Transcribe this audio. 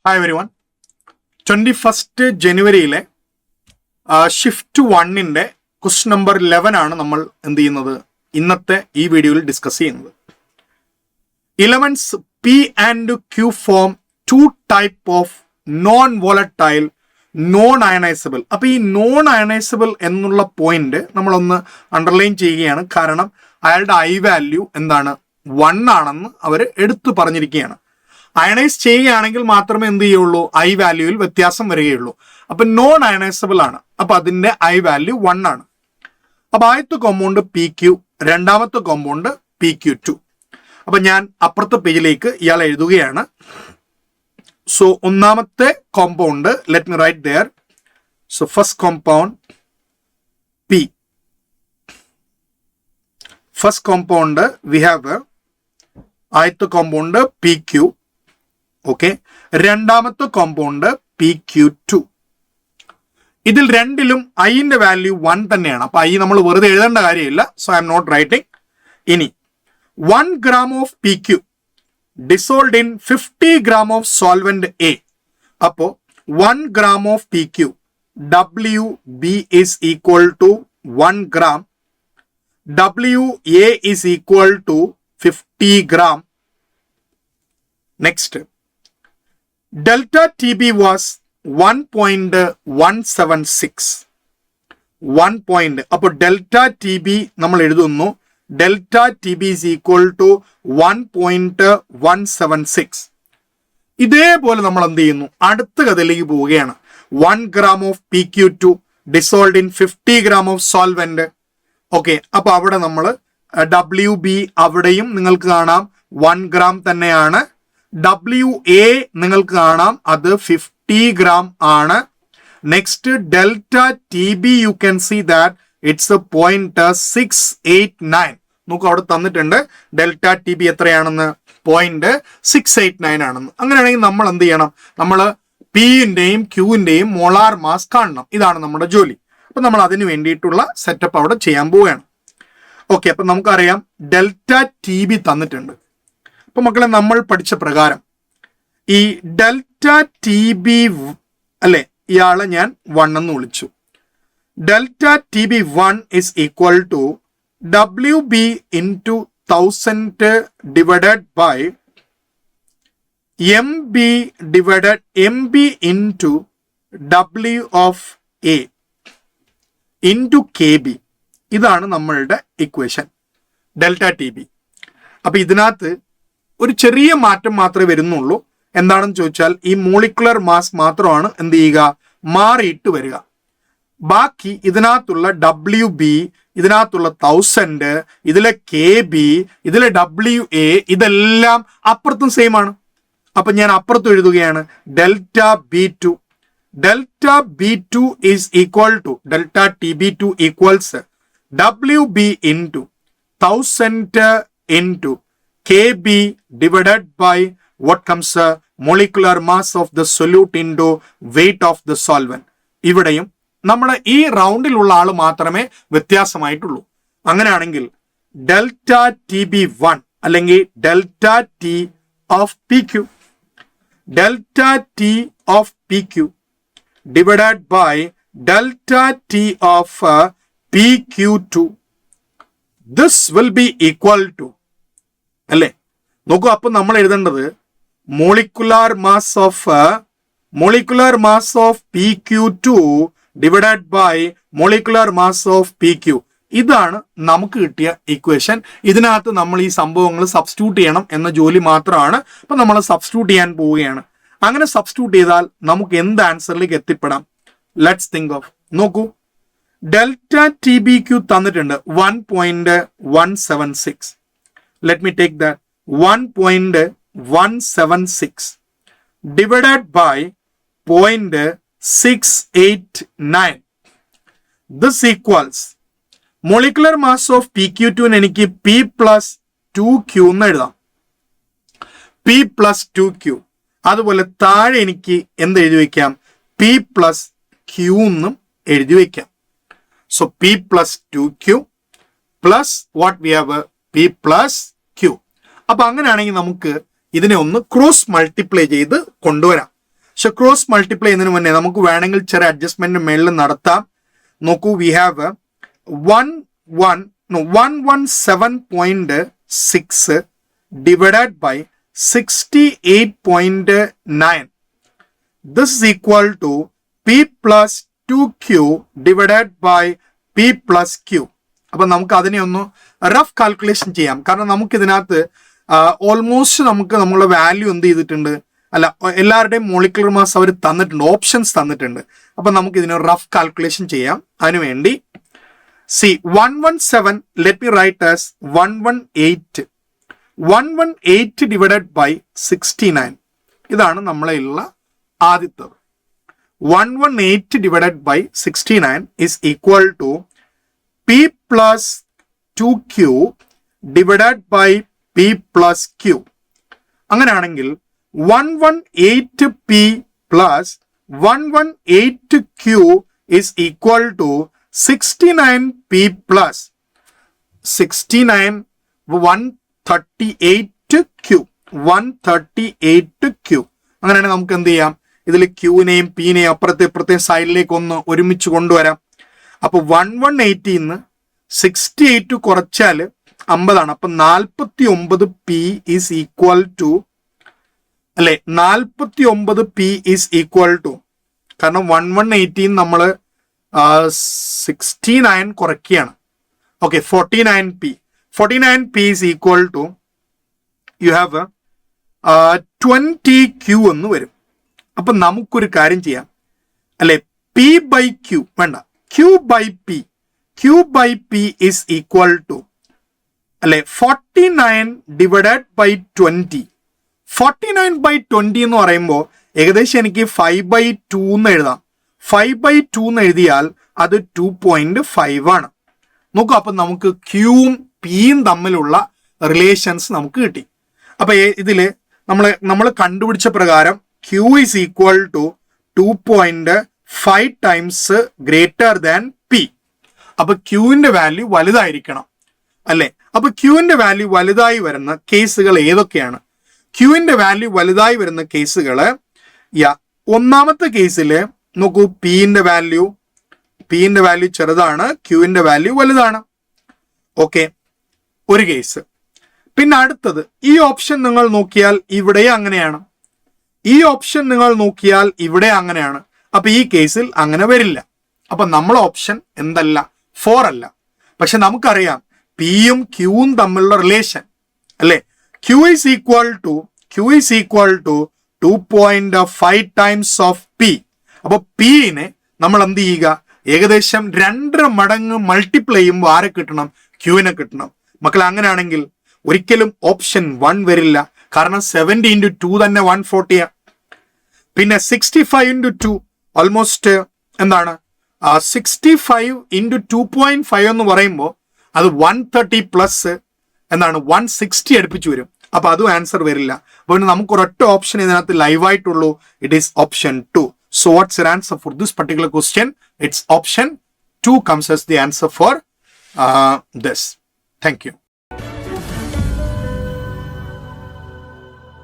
Hi everyone. 21st ജനുവരിയിലെ shift 1ന്റെ question number 11 ആണ് നമ്മൾ എന്ത് ചെയ്യുന്നത് ഇന്നത്തെ ഈ വീഡിയോയിൽ ഡിസ്കസ് ചെയ്യുന്നത്. Elements P and Q form two type of non volatile non ionisable. അപ്പോൾ ഈ നോൺ അയണൈസബിൾ എന്നുള്ള പോയിന്റ് നമ്മളൊന്ന് അണ്ടർലൈൻ ചെയ്യുകയാണ്. കാരണം അയാളുടെ ഐ വാല്യൂ എന്താണ് 1 ആണെന്ന് അവർ എടുത്തു പറഞ്ഞിരിക്കുകയാണ്. അയണൈസ് ചെയ്യുകയാണെങ്കിൽ മാത്രമേ എന്ത് ചെയ്യുള്ളൂ, ഐ വാല്യൂവിൽ വ്യത്യാസം വരികയുള്ളൂ. അപ്പൊ നോൺ അയണൈസബിൾ ആണ്, അപ്പൊ അതിന്റെ ഐ വാല്യൂ 1 ആണ്. അപ്പൊ ആദ്യത്തെ കോമ്പൗണ്ട് പി ക്യൂ, രണ്ടാമത്തെ കോമ്പൗണ്ട് പി ക്യൂ 2. അപ്പൊ ഞാൻ അപ്പുറത്തെ പേജിലേക്ക് ഇയാൾ എഴുതുകയാണ്. സോ ഒന്നാമത്തെ compound let me write there. So first compound P, first compound we have ആദ്യത്തെ കോമ്പൗണ്ട് പി ക്യൂ. ഓക്കെ, രണ്ടാമത്തെ കോമ്പൗണ്ട് പി ക്യൂ 2. ഇതിൽ രണ്ടിലും ഐന്റെ വാല്യൂ 1 തന്നെയാണ്. അപ്പൊ ഐ നമ്മൾ വെറുതെ എഴുതേണ്ട കാര്യമില്ല. So I'm not writing. ഇനി 1 gram of P Q dissolved in 50 gram of solvent A. അപ്പോ 1 gram of P Q W B is equal to 1 gram, W A is equal to 50 gram. Next, delta TB was 1.176. 1 point. അപ്പോൾ delta T B നമ്മൾ എഴുതുന്നു. Delta T B is equal to 1.176. ഇതേപോലെ നമ്മൾ എന്ത് ചെയ്യുന്നു, അടുത്ത കഥയിലേക്ക് പോവുകയാണ്. 1 gram of P Q 2 dissolved in 50 gram of solvent. Okay, അപ്പൊ അവിടെ നമ്മൾ ഡബ്ല്യു ബി അവിടെയും നിങ്ങൾക്ക് കാണാം 1 gram തന്നെയാണ്. ഡബ്ല്യു എ നിങ്ങൾക്ക് കാണാം അത് 50 gram ആണ്. Next delta T B you can see that it's 0.689. നമുക്ക് അവിടെ തന്നിട്ടുണ്ട് ഡെൽറ്റ ടി ബി എത്രയാണെന്ന്, 0.689 ആണെന്ന്. അങ്ങനെയാണെങ്കിൽ നമ്മൾ എന്ത് ചെയ്യണം, നമ്മൾ പിന്റെയും ക്യൂവിന്റെയും മോളാർ മാസ് കാണണം. ഇതാണ് നമ്മുടെ ജോലി. അപ്പൊ നമ്മൾ അതിന് വേണ്ടിയിട്ടുള്ള സെറ്റപ്പ് അവിടെ ചെയ്യാൻ പോവുകയാണ്. ഓക്കെ, അപ്പൊ നമുക്കറിയാം ഡെൽറ്റ ടി ബി തന്നിട്ടുണ്ട്. അപ്പൊ മക്കളെ നമ്മൾ പഠിച്ച പ്രകാരം ഈ ഡെൽറ്റ ടി ബി അല്ലെ, ഇയാളെ ഞാൻ 1 എന്ന് വിളിച്ചു. Delta T B 1 is equal to W B into 1000 divided by M B divided M B into W of A into K B. ഇതാണ് നമ്മളുടെ ഇക്വേഷൻ ഡെൽറ്റ ടി ബി. അപ്പൊ ഇതിനകത്ത് ഒരു ചെറിയ മാറ്റം മാത്രമേ വരുന്നുള്ളൂ. എന്താണെന്ന് ചോദിച്ചാൽ ഈ മോളിക്കുലർ മാസ് മാത്രമാണ് എന്ത് ചെയ്യുക, മാറിയിട്ട് വരിക. ബാക്കി ഇതിനകത്തുള്ള ഡബ്ല്യു ബി, ഇതിനകത്തുള്ള 1000, ഇതിലെ കെ ബി, ഇതിലെ ഡബ്ല്യു എ, ഇതെല്ലാം അപ്പുറത്തും സെയിം ആണ്. അപ്പൊ ഞാൻ അപ്പുറത്തും എഴുതുകയാണ് delta B 2. Delta B 2 is equal to delta T B 2 equals W B into 1000 into Kb divided by what comes molecular mass of the solute into weight of the solvent. ഇവിടെയും നമ്മുടെ ഈ റൗണ്ടിലുള്ള ആൾ മാത്രമേ വ്യത്യാസമായിട്ടുള്ളൂ. അങ്ങനെയാണെങ്കിൽ ഡെൽറ്റ ടി ബി 1 അല്ലെങ്കിൽ delta T of P Q, delta T of P Q divided by delta T of P Q 2. This will be equal to അല്ലേ. നോക്കൂ, അപ്പൊ നമ്മൾ എഴുതേണ്ടത് molecular mass of P Q 2 divided by molecular mass of P Q. ഇതാണ് നമുക്ക് കിട്ടിയ equation. ഇതിനകത്ത് നമ്മൾ ഈ സംഭവങ്ങൾ സബ്സ്റ്റിറ്റ്യൂട്ട് ചെയ്യണം എന്ന ജോലി മാത്രമാണ്. അപ്പൊ നമ്മൾ സബ്സ്റ്റിറ്റ്യൂട്ട് ചെയ്യാൻ പോവുകയാണ്. അങ്ങനെ സബ്സ്റ്റിറ്റ്യൂട്ട് ചെയ്താൽ നമുക്ക് എന്ത് ആൻസറിലേക്ക് എത്തിപ്പെടാം? Let's think of. നോക്കൂ, ഡെൽറ്റ ടി ബി ക്യൂ തന്നിട്ടുണ്ട് 1.176. Let me take that 1.176 divided by 0.689. This equals molecular mass of pq2 എനിക്ക് p plus 2q എന്ന് എഴുതാം. p plus 2q. അതുപോലെ താഴെ എനിക്ക് എന്ത് എഴുതി വയ്ക്കാം, p plus q എന്നും എഴുതി വയ്ക്കാം. So p plus 2q plus what we have p plus q. അപ്പൊ അങ്ങനെയാണെങ്കിൽ നമുക്ക് ഇതിനെ ഒന്ന് ക്രോസ് മൾട്ടിപ്ലൈ ചെയ്ത് കൊണ്ടുവരാം. പക്ഷെ ക്രോസ് മൾട്ടിപ്ലൈ ചെയ്യുന്നതിന് മുന്നേ നമുക്ക് വേണമെങ്കിൽ ചെറിയ അഡ്ജസ്റ്റ്മെന്റ് മേളിൽ നടത്താം. നോക്കൂ, we have 117.6 divided by 68.9. This is equal to P plus 2Q divided by P plus Q. അപ്പൊ നമുക്ക് അതിനെ ഒന്ന് റഫ് കാൽക്കുലേഷൻ ചെയ്യാം. കാരണം നമുക്ക് ഇതിനകത്ത് ഓൾമോസ്റ്റ് നമുക്ക് നമ്മളെ വാല്യൂ എന്ത് ചെയ്തിട്ടുണ്ട്, അല്ല എല്ലാവരുടെയും മോളിക്കുലർ മാസ് അവർ തന്നിട്ടുണ്ട്, ഓപ്ഷൻസ് തന്നിട്ടുണ്ട്. അപ്പൊ നമുക്ക് ഇതിനെ റഫ് കാൽക്കുലേഷൻ ചെയ്യാം. അതിനുവേണ്ടി C 117 let me write as 118 divided by 69. ഇതാണ് നമ്മളെയുള്ള ആദ്യത്തത്. 118 divided by 69 is equal to P plus 2Q divided by P plus Q. അങ്ങനെയാണെങ്കിൽ 118P plus 118Q is equal to 69P plus 138Q. അങ്ങനെയാണെങ്കിൽ നമുക്ക് എന്ത് ചെയ്യാം, ഇതിൽ ക്യൂവിനെയും പിന്നെയും അപ്പുറത്തെ ഇപ്പുറത്തെയും സൈഡിലേക്ക് ഒന്ന് ഒരുമിച്ച് കൊണ്ടുവരാം. അപ്പൊ 118 68 കുറച്ചാൽ 50 അപ്പൊ 49 P ഈസ് ഈക്വൽ ടു, അല്ലെ 49 P ഈസ് ഈക്വൽ ടു, കാരണം 118 നമ്മൾ 69 കുറയ്ക്കുകയാണ്. Okay, 49 P is equal to you have 20Q എന്ന് വരും. അപ്പൊ നമുക്കൊരു കാര്യം ചെയ്യാം, അല്ലെ P ബൈ Q വേണ്ട, Q by P is equal to, അല്ലെ 49 ഡിവൈഡഡ് ബൈ 20. 49 ബൈ 20 എന്ന് പറയുമ്പോൾ ഏകദേശം എനിക്ക് 5/2 എന്ന് എഴുതാം. 5/2 എന്ന് എഴുതിയാൽ അത് 2.5 ആണ്. നോക്കൂ, അപ്പൊ നമുക്ക് ക്യൂവും പിയും തമ്മിലുള്ള റിലേഷൻസ് നമുക്ക് കിട്ടി. അപ്പൊ ഇതില് നമ്മൾ കണ്ടുപിടിച്ച പ്രകാരം Q is equal to 2.5 times greater than P. അപ്പൊ ക്യൂവിന്റെ വാല്യൂ വലുതായിരിക്കണം, അല്ലെ? അപ്പൊ ക്യൂവിന്റെ വാല്യൂ വലുതായി വരുന്ന കേസുകൾ ഏതൊക്കെയാണ്? ക്യൂവിന്റെ വാല്യൂ വലുതായി വരുന്ന കേസുകള്, ഒന്നാമത്തെ കേസില് നോക്കൂ, പിന്റെ വാല്യൂ ചെറുതാണ്, ക്യൂവിന്റെ വാല്യൂ വലുതാണ്. ഓക്കെ, ഒരു കേസ്. പിന്നെ അടുത്തത്, ഈ ഓപ്ഷൻ നിങ്ങൾ നോക്കിയാൽ ഇവിടെ അങ്ങനെയാണ്, ഈ ഓപ്ഷൻ നിങ്ങൾ നോക്കിയാൽ ഇവിടെ അങ്ങനെയാണ്. അപ്പൊ ഈ കേസിൽ അങ്ങനെ വരില്ല. അപ്പൊ നമ്മളെ ഓപ്ഷൻ എന്തല്ല, 4 അല്ല. പക്ഷെ നമുക്കറിയാം പിയും ക്യൂവും തമ്മിലുള്ള റിലേഷൻ, അല്ലെ? Q is equal to 2.5 times of P. അപ്പൊ പിനെ നമ്മൾ എന്ത് ചെയ്യുക, ഏകദേശം 2 മടങ്ങ് മൾട്ടിപ്ലൈ ചെയ്യുമ്പോൾ ആരെ കിട്ടണം? ക്യൂവിനെ കിട്ടണം. മക്കളെ, അങ്ങനെയാണെങ്കിൽ ഒരിക്കലും ഓപ്ഷൻ 1 വരില്ല. കാരണം 70 into 2 തന്നെ 140. പിന്നെ 65 into 2 ഓൾമോസ്റ്റ് എന്താണ്, 65 into 2.5 എന്ന് പറയുമ്പോൾ അത് 130 പ്ലസ് എന്താണ് 160 അടുപ്പിച്ച് വരും. അപ്പൊ അതും ആൻസർ വരില്ല. അപ്പൊ നമുക്ക് ഒരൊറ്റ ഓപ്ഷൻ ഇതിനകത്ത് ലൈവ് ആയിട്ടുള്ളൂ. It is option 2. So what's your answer for this particular question? It's option 2 comes as the answer for this. Thank you.